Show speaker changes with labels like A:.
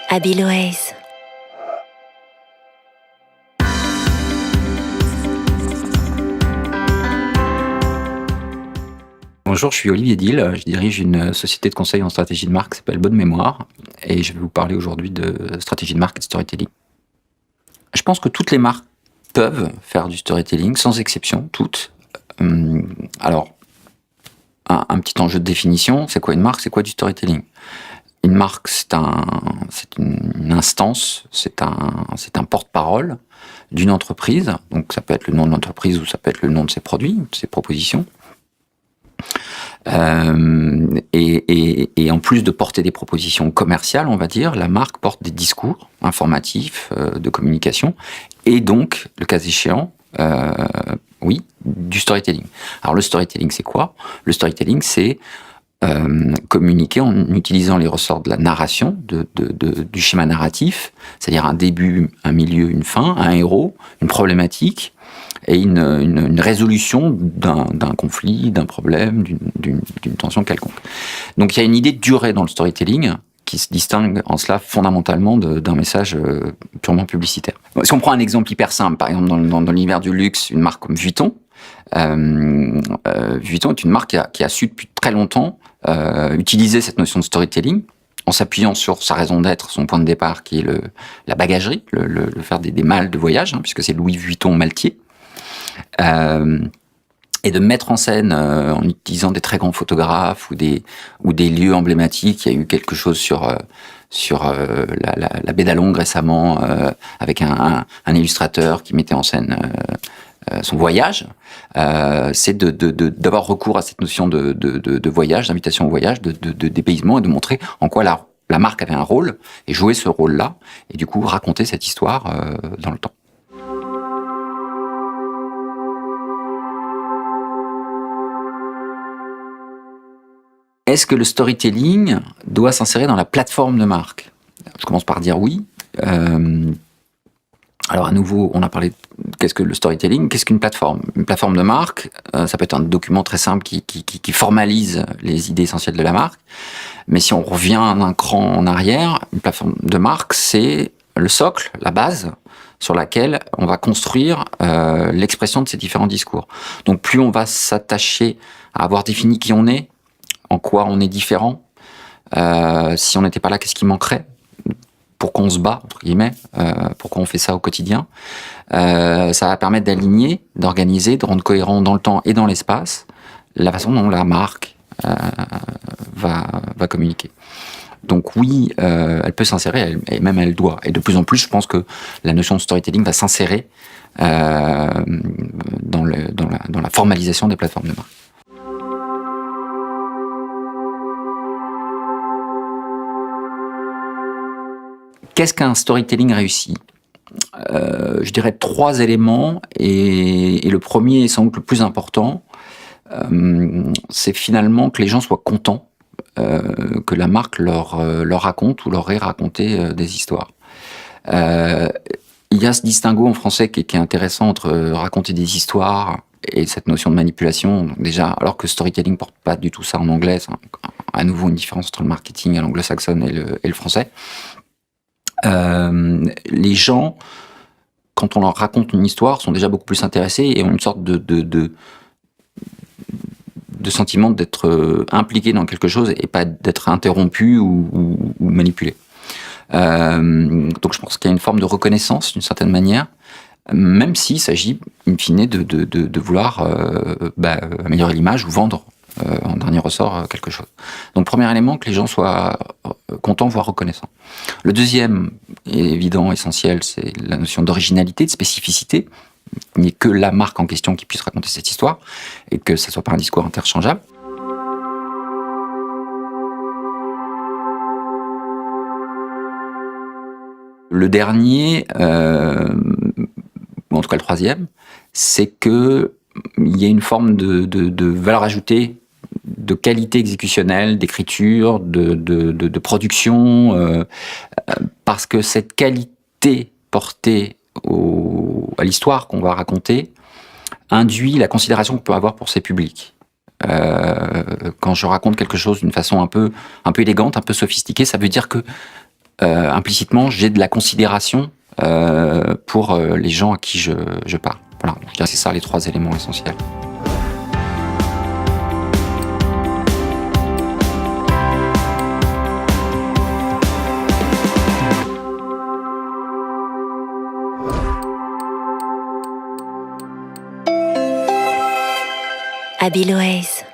A: Abiloaise.
B: Bonjour, je suis Olivier Dill, je dirige une société de conseil en stratégie de marque qui s'appelle Bonne Mémoire et je vais vous parler aujourd'hui de stratégie de marque et de storytelling. Je pense que toutes les marques peuvent faire du storytelling, sans exception, toutes. Alors, un petit enjeu de définition, c'est quoi une marque, c'est quoi du storytelling ? Une marque, c'est une instance, c'est un porte-parole d'une entreprise, donc ça peut être le nom de l'entreprise ou ça peut être le nom de ses produits, de ses propositions. Et en plus de porter des propositions commerciales, on va dire, la marque porte des discours informatifs, de communication, et donc, le cas échéant, oui, du storytelling. Alors le storytelling, c'est quoi ? Le storytelling, c'est communiquer en utilisant les ressorts de la narration, du schéma narratif, c'est-à-dire un début, un milieu, une fin, un héros, une problématique, et une résolution d'un conflit, d'un problème, d'une tension quelconque. Donc il y a une idée de durée dans le storytelling qui se distingue en cela fondamentalement d'un message purement publicitaire. Si on prend un exemple hyper simple, par exemple dans l'univers du luxe, une marque comme Vuitton, Vuitton est une marque qui a su depuis très longtemps utiliser cette notion de storytelling en s'appuyant sur sa raison d'être, son point de départ qui est la bagagerie, le faire des malles de voyage, puisque c'est Louis Vuitton Maltier. Et de mettre en scène en utilisant des très grands photographes ou des lieux emblématiques. Il y a eu quelque chose sur la baie d'Alongue récemment avec un illustrateur qui mettait en scène son voyage. C'est d'avoir recours à cette notion de voyage, d'invitation au voyage, de dépaysement et de montrer en quoi la marque avait un rôle et jouer ce rôle-là et du coup raconter cette histoire dans le temps. Est-ce que le storytelling doit s'insérer dans la plateforme de marque ? Je commence par dire oui. Alors à nouveau, on a parlé de qu'est-ce que le storytelling, qu'est-ce qu'une plateforme ? Une plateforme de marque, ça peut être un document très simple qui formalise les idées essentielles de la marque. Mais si on revient un cran en arrière, une plateforme de marque, c'est le socle, la base sur laquelle on va construire l'expression de ces différents discours. Donc plus on va s'attacher à avoir défini qui on est, en quoi on est différent, si on n'était pas là, qu'est-ce qui manquerait, pourquoi on se bat, entre guillemets, pourquoi on fait ça au quotidien. Ça va permettre d'aligner, d'organiser, de rendre cohérent dans le temps et dans l'espace la façon dont la marque va communiquer. Donc oui, elle peut s'insérer, et même elle doit. Et de plus en plus, je pense que la notion de storytelling va s'insérer dans la formalisation des plateformes de marque. Qu'est-ce qu'un storytelling réussi ? Je dirais 3 éléments, et le premier est sans doute le plus important, c'est finalement que les gens soient contents que la marque leur raconte ou leur ait raconté des histoires. Il y a ce distinguo en français qui est intéressant entre raconter des histoires et cette notion de manipulation. Donc déjà, alors que storytelling porte pas du tout ça en anglais, c'est à nouveau une différence entre le marketing à l'anglo-saxonne et le français. Les gens, quand on leur raconte une histoire, sont déjà beaucoup plus intéressés et ont une sorte de sentiment d'être impliqués dans quelque chose et pas d'être interrompus ou manipulés. Donc je pense qu'il y a une forme de reconnaissance d'une certaine manière, même s'il s'agit in fine de vouloir améliorer l'image ou vendre en dernier ressort quelque chose. Donc premier élément, que les gens soient contents, voire reconnaissants. Le deuxième, évident, essentiel, c'est la notion d'originalité, de spécificité. Il n'y ait que la marque en question qui puisse raconter cette histoire et que ça ne soit pas un discours interchangeable. Le dernier, ou en tout cas le troisième, c'est qu'il y a une forme de valeur ajoutée, de qualité exécutionnelle, d'écriture, de production, parce que cette qualité portée à l'histoire qu'on va raconter induit la considération qu'on peut avoir pour ses publics. Quand je raconte quelque chose d'une façon un peu élégante, un peu sophistiquée, ça veut dire que implicitement, j'ai de la considération pour les gens à qui je parle. Voilà, je dirais que c'est ça les 3 éléments essentiels.
A: Abiloaise.